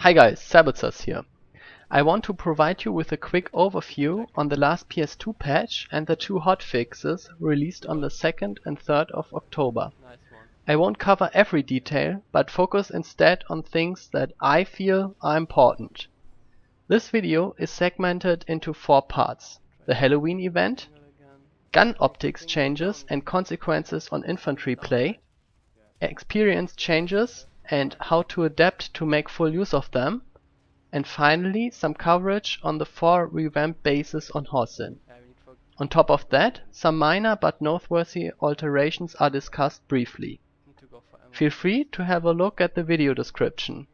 Hi guys, Justicias here. I want to provide you with a quick overview on the last PS2 patch and the two hotfixes released on the 2nd and 3rd of October. I won't cover every detail, but focus instead on things that I feel are important. This video is segmented into 4 parts: the Halloween event, gun optics changes and consequences on infantry play, experience changes and how to adapt to make full use of them, and finally some coverage on the 4 Revamp bases on Hossin. On top of that, some minor but noteworthy alterations are discussed briefly. Feel free to have a look at the video description.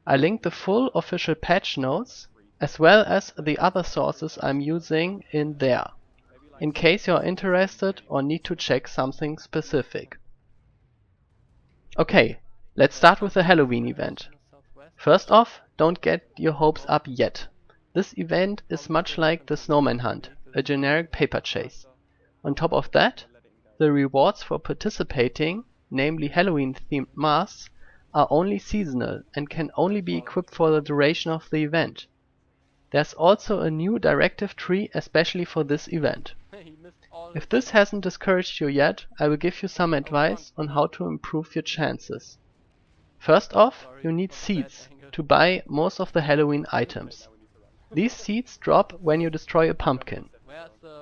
I linked the full official patch notes as well as the other sources I'm using in there, in case you're interested or need to check something specific. Okay, let's start with the Halloween event. First off, don't get your hopes up yet. This event is much like the Snowman Hunt, a generic paper chase. On top of that, the rewards for participating, namely Halloween-themed masks, are only seasonal and can only be equipped for the duration of the event. There's also a new directive tree especially for this event. If this hasn't discouraged you yet, I will give you some advice on how to improve your chances. First off, you need seeds to buy most of the Halloween items. These seeds drop when you destroy a pumpkin.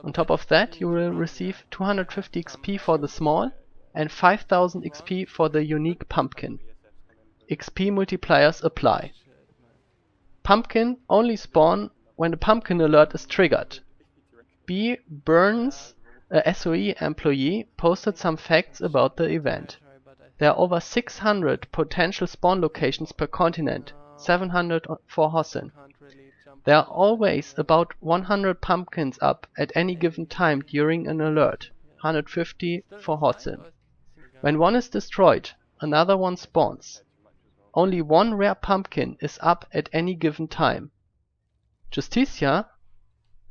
On top of that, you will receive 250 XP for the small and 5000 XP for the unique pumpkin. XP multipliers apply. Pumpkin only spawn when the pumpkin alert is triggered. BBurness, a SOE employee, posted some facts about the event. There are over 600 potential spawn locations per continent, 700 for Hossin. There are always about 100 pumpkins up at any given time during an alert, 150 for Hossin. When one is destroyed, another one spawns. Only one rare pumpkin is up at any given time. Justicias,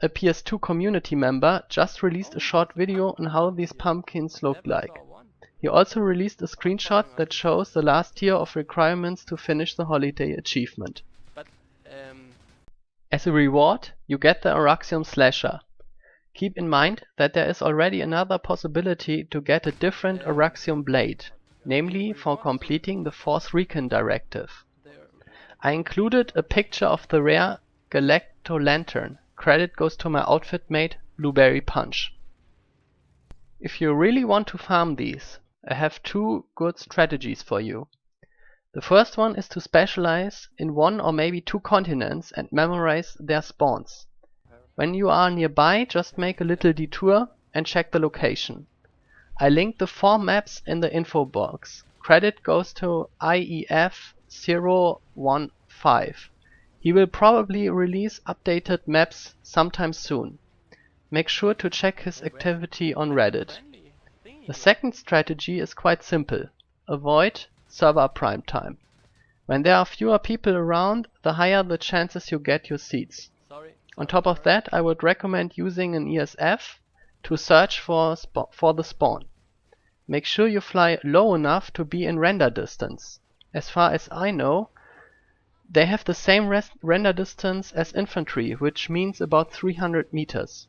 a PS2 community member, just released a short video on how these pumpkins look like. He also released a screenshot that shows the last tier of requirements to finish the holiday achievement. As a reward, you get the Araxium Slasher. Keep in mind that there is already another possibility to get a different Araxium blade, namely for completing the 4th Recon directive. I included a picture of the rare Galact-O Lantern. Credit goes to my outfit mate, BlueBerryPunchs. If you really want to farm these, I have 2 good strategies for you. The first one is to specialize in 1 or maybe 2 continents and memorize their spawns. When you are nearby, just make a little detour and check the location. I linked the 4 maps in the info box. Credit goes to IEF015. He will probably release updated maps sometime soon. Make sure to check his activity on Reddit. The second strategy is quite simple. Avoid server prime time. When there are fewer people around, the higher the chances you get your seeds. On top of that, I would recommend using an ESF to search for the spawn. Make sure you fly low enough to be in render distance. As far as I know, they have the same render distance as infantry, which means about 300 meters.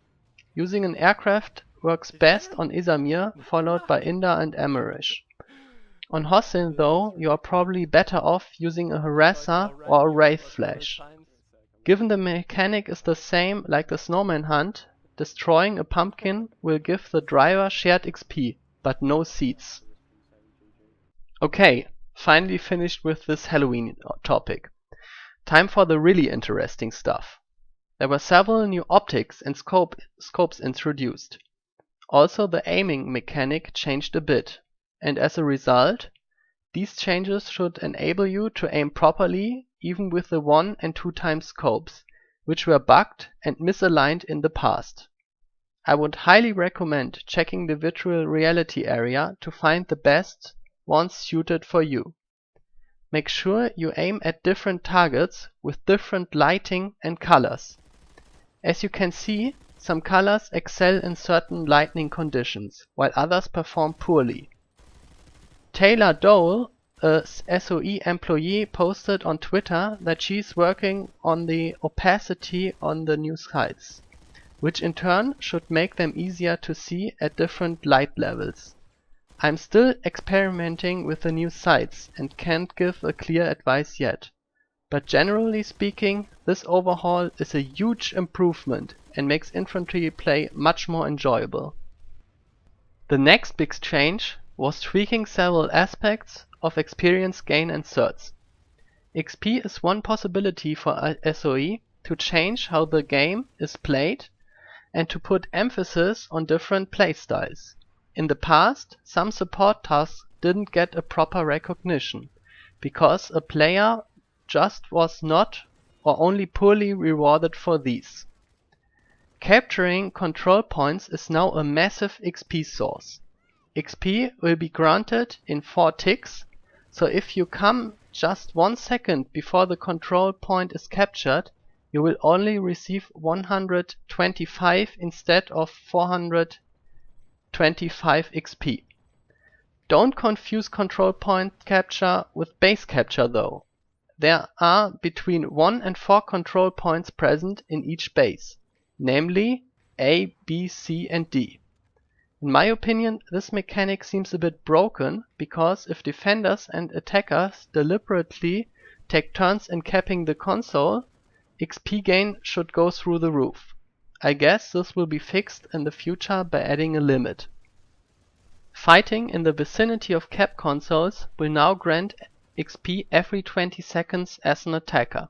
Using an aircraft works best on Izamir, followed by Inda and Amerish. On Hossin though, you are probably better off using a harasser or a wraith flash. Given the mechanic is the same like the Snowman Hunt, destroying a pumpkin will give the driver shared XP, but no seeds. Okay, finally finished with this Halloween topic. Time for the really interesting stuff. There were several new optics and scopes introduced. Also the aiming mechanic changed a bit, and as a result, these changes should enable you to aim properly even with the 1 and 2 times scopes, which were bugged and misaligned in the past. I would highly recommend checking the virtual reality area to find the best ones suited for you. Make sure you aim at different targets with different lighting and colors. As you can see, some colors excel in certain lighting conditions, while others perform poorly. Dowell, a SOE employee posted on Twitter that she's working on the opacity on the new sites, which in turn should make them easier to see at different light levels. I'm still experimenting with the new sites and can't give a clear advice yet, but generally speaking, this overhaul is a huge improvement and makes infantry play much more enjoyable. The next big change was tweaking several aspects of experience gain and certs. XP is one possibility for SOE to change how the game is played and to put emphasis on different playstyles. In the past, some support tasks didn't get a proper recognition, because a player just was not or only poorly rewarded for these. Capturing control points is now a massive XP source. XP will be granted in 4 ticks, so if you come just 1 second before the control point is captured, you will only receive 125 instead of 425 XP. Don't confuse control point capture with base capture though. There are between 1 and 4 control points present in each base, namely A, B, C and D. In my opinion, this mechanic seems a bit broken, because if defenders and attackers deliberately take turns in capping the console, XP gain should go through the roof. I guess this will be fixed in the future by adding a limit. Fighting in the vicinity of cap consoles will now grant XP every 20 seconds as an attacker.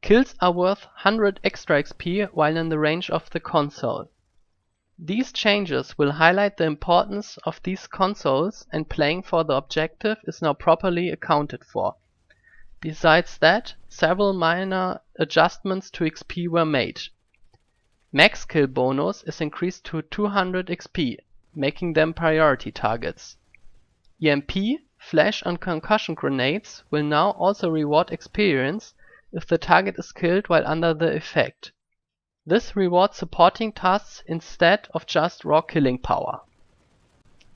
Kills are worth 100 extra XP while in the range of the console. These changes will highlight the importance of these consoles, and playing for the objective is now properly accounted for. Besides that, several minor adjustments to XP were made. Max kill bonus is increased to 200 XP, making them priority targets. EMP, flash and concussion grenades will now also reward experience if the target is killed while under the effect. This rewards supporting tasks instead of just raw killing power.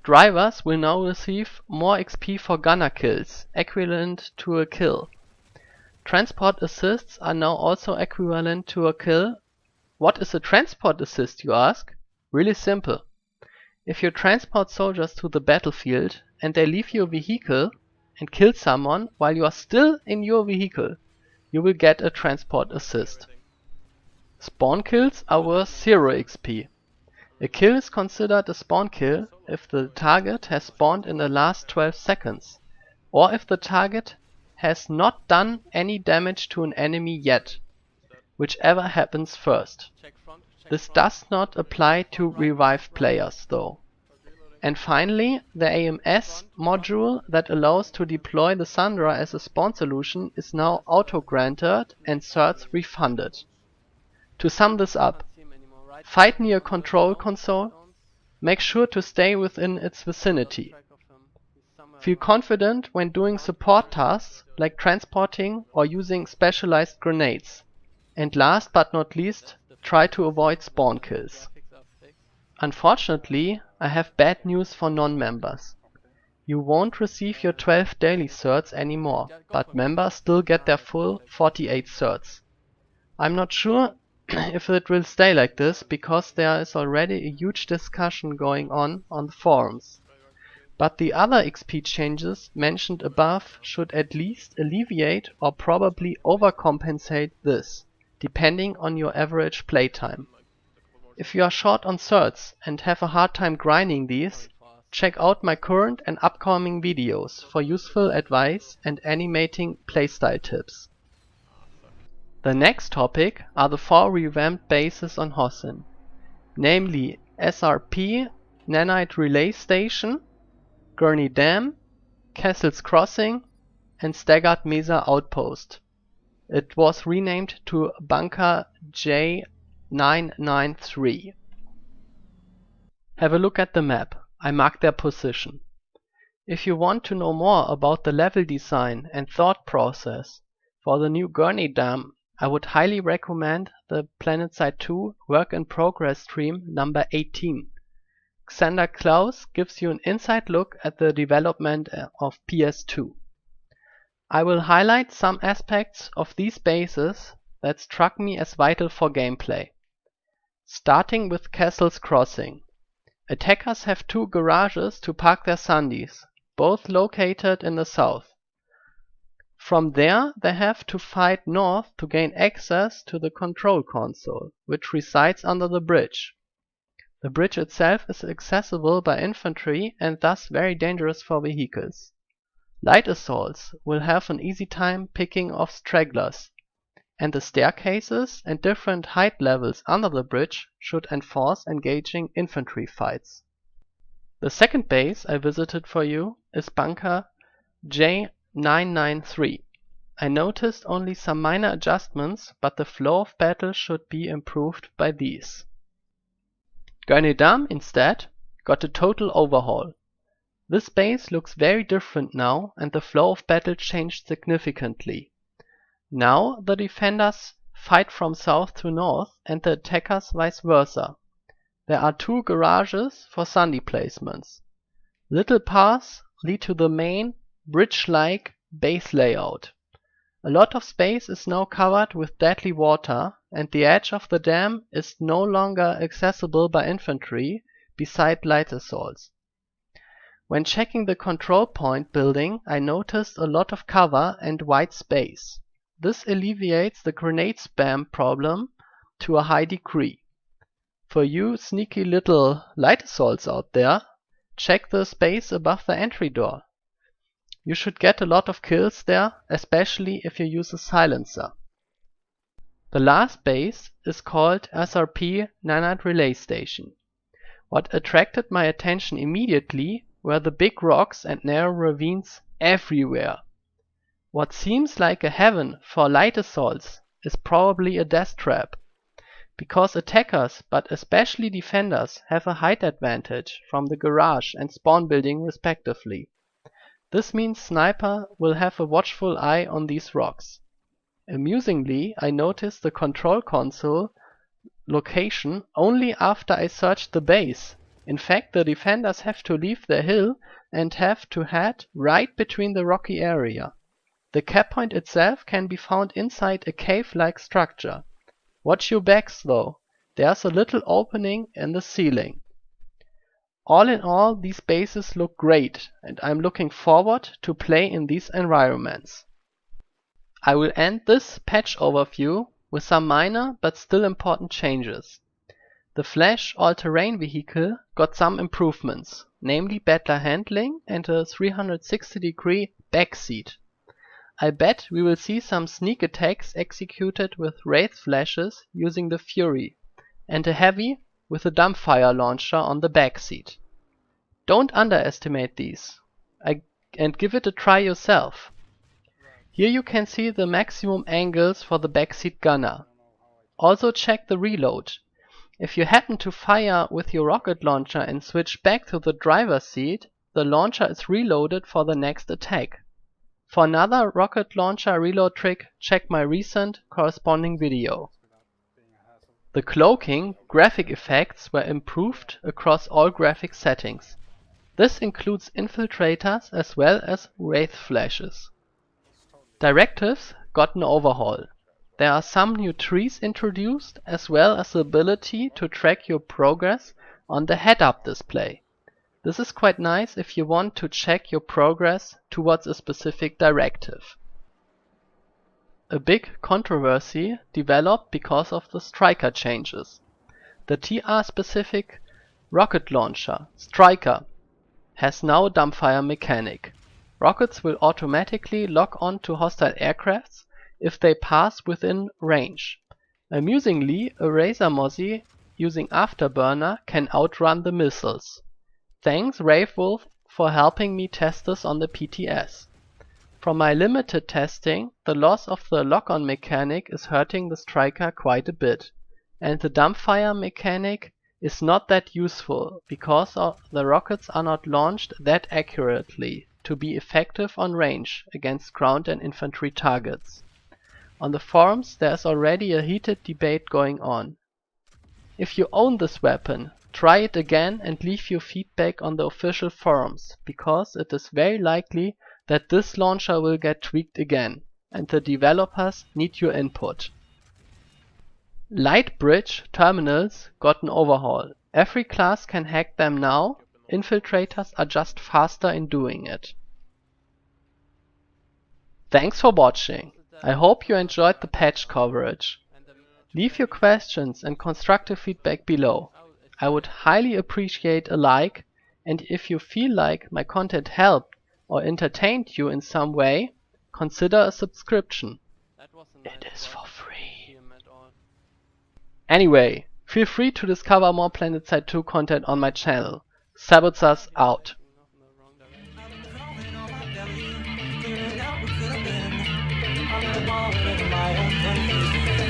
Drivers will now receive more XP for gunner kills, equivalent to a kill. Transport assists are now also equivalent to a kill. What is a transport assist, you ask? Really simple. If you transport soldiers to the battlefield and they leave your vehicle and kill someone while you are still in your vehicle, you will get a transport assist. Spawn kills are worth 0 XP. A kill is considered a spawn kill if the target has spawned in the last 12 seconds, or if the target has not done any damage to an enemy yet, whichever happens first. This does not apply to revived players though. And finally, the AMS module that allows to deploy the Sandra as a spawn solution is now auto-granted and certs refunded. To sum this up, fight near control console, make sure to stay within its vicinity. Feel confident when doing support tasks like transporting or using specialized grenades. And last but not least, try to avoid spawn kills. Unfortunately, I have bad news for non-members. You won't receive your 12 daily certs anymore, but members still get their full 48 certs. I'm not sure if it will stay like this, because there is already a huge discussion going on the forums. But the other XP changes mentioned above should at least alleviate or probably overcompensate this, depending on your average playtime. If you are short on certs and have a hard time grinding these, check out my current and upcoming videos for useful advice and animating playstyle tips. The next topic are the 4 revamped bases on Hossin, namely SRP, Nanite Relay Station, Gurney Dam, Castle's Crossing, and Staggered Mesa Outpost. It was renamed to Bunker J993. Have a look at the map. I marked their position. If you want to know more about the level design and thought process for the new Gurney Dam, I would highly recommend the Planetside 2 Work in Progress stream number 18. XanderClauss gives you an inside look at the development of PS2. I will highlight some aspects of these bases that struck me as vital for gameplay. Starting with Castle's Crossing. Attackers have 2 garages to park their Sundies, both located in the south. From there they have to fight north to gain access to the control console, which resides under the bridge. The bridge itself is accessible by infantry and thus very dangerous for vehicles. Light assaults will have an easy time picking off stragglers, and the staircases and different height levels under the bridge should enforce engaging infantry fights. The second base I visited for you is Bunker J993. I noticed only some minor adjustments, but the flow of battle should be improved by these. Gurnedam, instead, got a total overhaul. This base looks very different now, and the flow of battle changed significantly. Now the defenders fight from south to north and the attackers vice versa. There are 2 garages for Sundy placements. Little paths lead to the main bridge-like base layout. A lot of space is now covered with deadly water, and the edge of the dam is no longer accessible by infantry beside light assaults. When checking the control point building, I noticed a lot of cover and white space. This alleviates the grenade spam problem to a high degree. For you sneaky little light assaults out there, check the space above the entry door. You should get a lot of kills there, especially if you use a silencer. The last base is called SRP Nanite Relay Station. What attracted my attention immediately were the big rocks and narrow ravines everywhere. What seems like a heaven for light assaults is probably a death trap, because attackers, but especially defenders, have a height advantage from the garage and spawn building respectively. This means sniper will have a watchful eye on these rocks. Amusingly, I noticed the control console location only after I searched the base. In fact, the defenders have to leave their hill and have to head right between the rocky area. The cap point itself can be found inside a cave-like structure. Watch your backs though, there's a little opening in the ceiling. All in all, these bases look great, and I'm looking forward to play in these environments. I will end this patch overview with some minor but still important changes. The Flash all-terrain vehicle got some improvements, namely better handling and a 360-degree backseat. I bet we will see some sneak attacks executed with Wraith flashes using the Fury, and a heavy with a dumbfire launcher on the backseat. Don't underestimate these, and give it a try yourself. Here you can see the maximum angles for the backseat gunner. Also check the reload. If you happen to fire with your rocket launcher and switch back to the driver's seat, the launcher is reloaded for the next attack. For another rocket launcher reload trick, check my recent corresponding video. The cloaking graphic effects were improved across all graphic settings. This includes infiltrators as well as wraith flashes. Directives got an overhaul. There are some new trees introduced, as well as the ability to track your progress on the head-up display. This is quite nice if you want to check your progress towards a specific directive. A big controversy developed because of the Striker changes. The TR-specific rocket launcher, Striker, has now a dumbfire mechanic. Rockets will automatically lock onto hostile aircrafts if they pass within range. Amusingly, a Razor Mozzie using Afterburner can outrun the missiles. Thanks Ravwolf for helping me test this on the PTS. From my limited testing, the loss of the lock-on mechanic is hurting the Striker quite a bit, and the dumbfire mechanic is not that useful because the rockets are not launched that accurately to be effective on range against ground and infantry targets. On the forums there is already a heated debate going on. If you own this weapon, try it again and leave your feedback on the official forums, because it is very likely that this launcher will get tweaked again, and the developers need your input. Light bridge terminals got an overhaul. Every class can hack them now, infiltrators are just faster in doing it. Thanks for watching. I hope you enjoyed the patch coverage. Leave your questions and constructive feedback below. I would highly appreciate a like, and if you feel like my content helped or entertained you in some way, consider a subscription. It is for free. Anyway, feel free to discover more Planetside 2 content on my channel. Sabotsas out.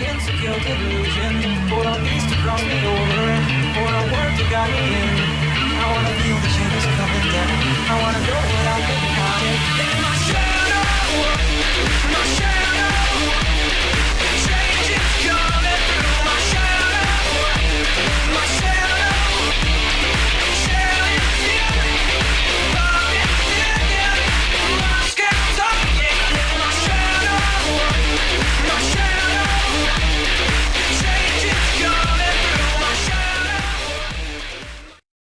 Insecure delusion, for a beast across me over, for a word you got me in.